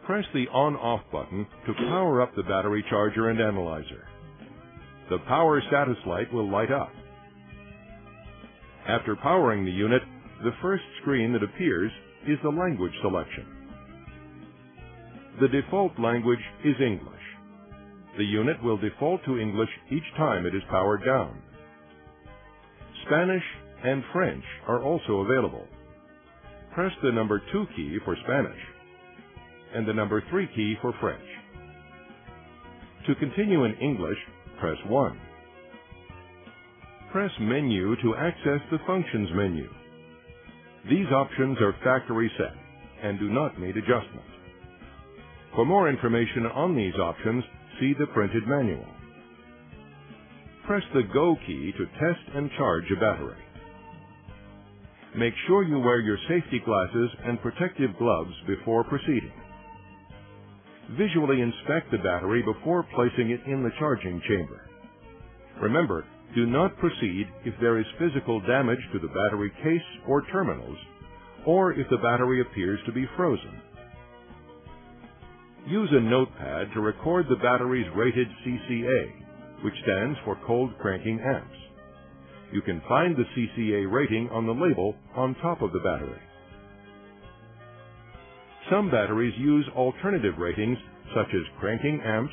Press the on-off button to power up the battery charger and analyzer. The power status light will light up. After powering the unit, the first screen that appears is the language selection. The default language is English. The unit will default to English each time it is powered down. Spanish and French are also available. Press the number 2 key for Spanish and the number 3 key for French. To continue in English, press 1. Press Menu to access the Functions menu. These options are factory set and do not need adjustment. For more information on these options, see the printed manual. Press the Go key to test and charge a battery. Make sure you wear your safety glasses and protective gloves before proceeding. Visually inspect the battery before placing it in the charging chamber. Remember, do not proceed if there is physical damage to the battery case or terminals, or if the battery appears to be frozen. Use a notepad to record the battery's rated CCA, which stands for cold cranking amps. You can find the CCA rating on the label on top of the battery. Some batteries use alternative ratings such as cranking amps,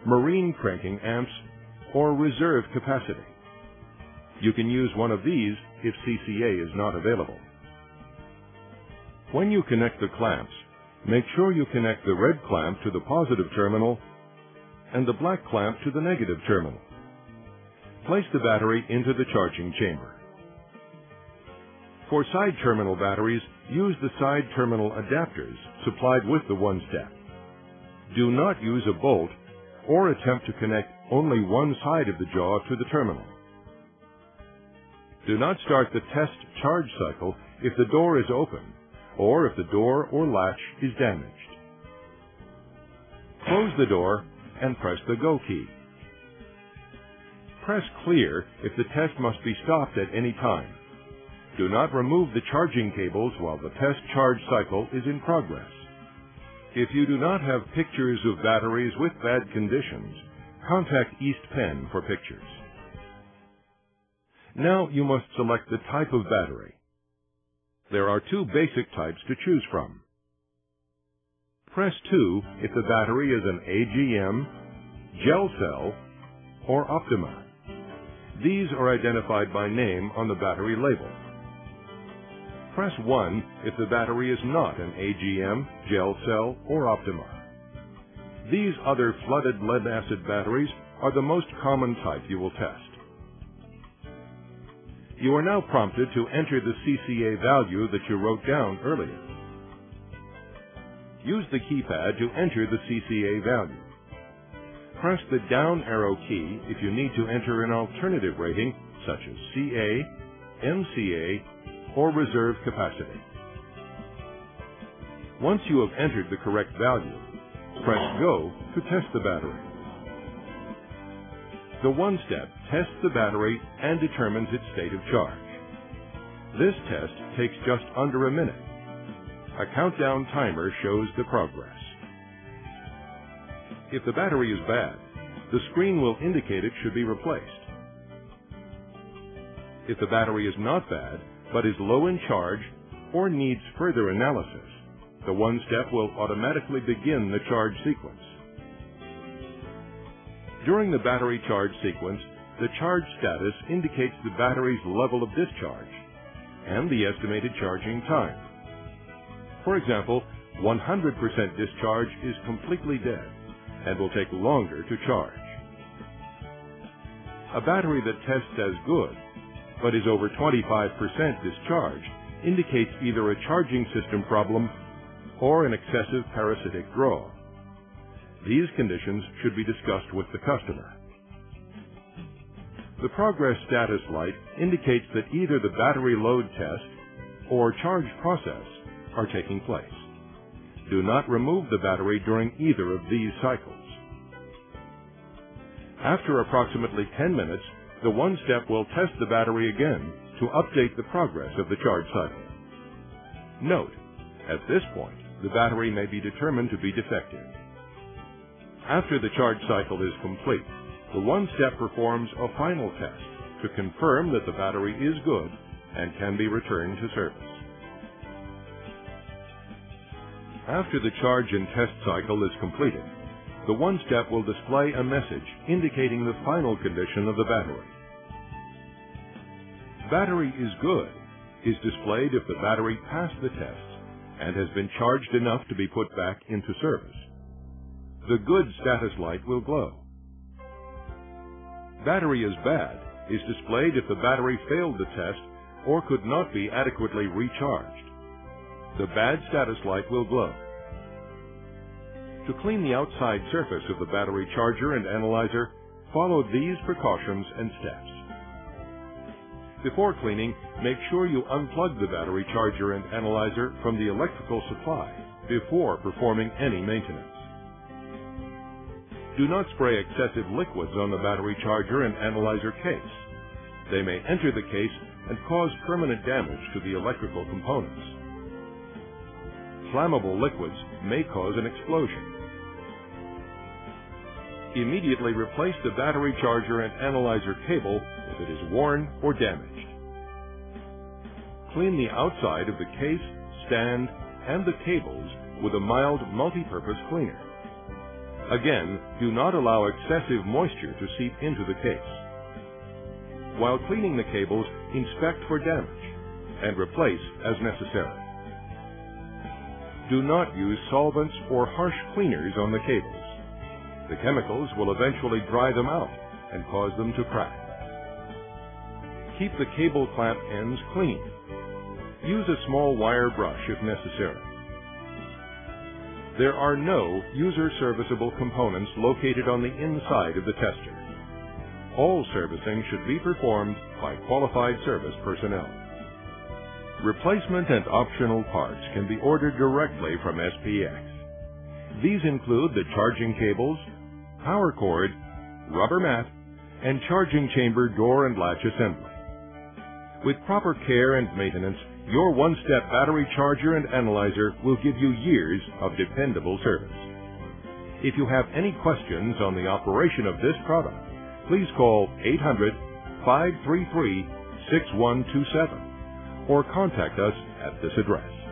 marine cranking amps, or reserve capacity. You can use one of these if CCA is not available. When you connect the clamps, make sure you connect the red clamp to the positive terminal and the black clamp to the negative terminal. Place the battery into the charging chamber. For side terminal batteries, use the side terminal adapters supplied with the one-step. Do not use a bolt or attempt to connect only one side of the jaw to the terminal. Do not start the test charge cycle if the door is open or if the door or latch is damaged. Close the door and press the Go key. Press Clear if the test must be stopped at any time. Do not remove the charging cables while the test charge cycle is in progress. If you do not have pictures of batteries with bad conditions, contact East Penn for pictures. Now you must select the type of battery. There are 2 basic types to choose from. Press 2 if the battery is an AGM, gel cell, or Optima. These are identified by name on the battery label. Press 1 if the battery is not an AGM, gel cell, or Optima. These other flooded lead-acid batteries are the most common type you will test. You are now prompted to enter the CCA value that you wrote down earlier. Use the keypad to enter the CCA value. Press the down arrow key if you need to enter an alternative rating such as CA, MCA, or reserve capacity. Once you have entered the correct value, press Go to test the battery. The one-step tests the battery and determines its state of charge. This test takes just under a minute. A countdown timer shows the progress. If the battery is bad, the screen will indicate it should be replaced. If the battery is not bad, but is low in charge or needs further analysis, the one-step will automatically begin the charge sequence. During the battery charge sequence, the charge status indicates the battery's level of discharge and the estimated charging time. For example, 100% discharge is completely dead and will take longer to charge. A battery that tests as good but is over 25% discharged indicates either a charging system problem or an excessive parasitic draw. These conditions should be discussed with the customer. The progress status light indicates that either the battery load test or charge process are taking place. Do not remove the battery during either of these cycles. After approximately 10 minutes, the one-step will test the battery again to update the progress of the charge cycle. Note, at this point, the battery may be determined to be defective. After the charge cycle is complete, the one-step performs a final test to confirm that the battery is good and can be returned to service. After the charge and test cycle is completed, the one-step will display a message indicating the final condition of the battery. Battery is good is displayed if the battery passed the tests and has been charged enough to be put back into service. The good status light will glow. Battery is bad is displayed if the battery failed the test or could not be adequately recharged. The bad status light will glow. To clean the outside surface of the battery charger and analyzer, follow these precautions and steps. Before cleaning, make sure you unplug the battery charger and analyzer from the electrical supply before performing any maintenance. Do not spray excessive liquids on the battery charger and analyzer case. They may enter the case and cause permanent damage to the electrical components. Flammable liquids may cause an explosion. Immediately replace the battery charger and analyzer cable if it is worn or damaged. Clean the outside of the case, stand, and the cables with a mild multi-purpose cleaner. Again, do not allow excessive moisture to seep into the case. While cleaning the cables, inspect for damage and replace as necessary. Do not use solvents or harsh cleaners on the cables. The chemicals will eventually dry them out and cause them to crack. Keep the cable clamp ends clean. Use a small wire brush if necessary. There are no user-serviceable components located on the inside of the tester. All servicing should be performed by qualified service personnel. Replacement and optional parts can be ordered directly from SPX. These include the charging cables, power cord, rubber mat, and charging chamber door and latch assembly. With proper care and maintenance, your one-step battery charger and analyzer will give you years of dependable service. If you have any questions on the operation of this product, please call 800-533-6127 or contact us at this address.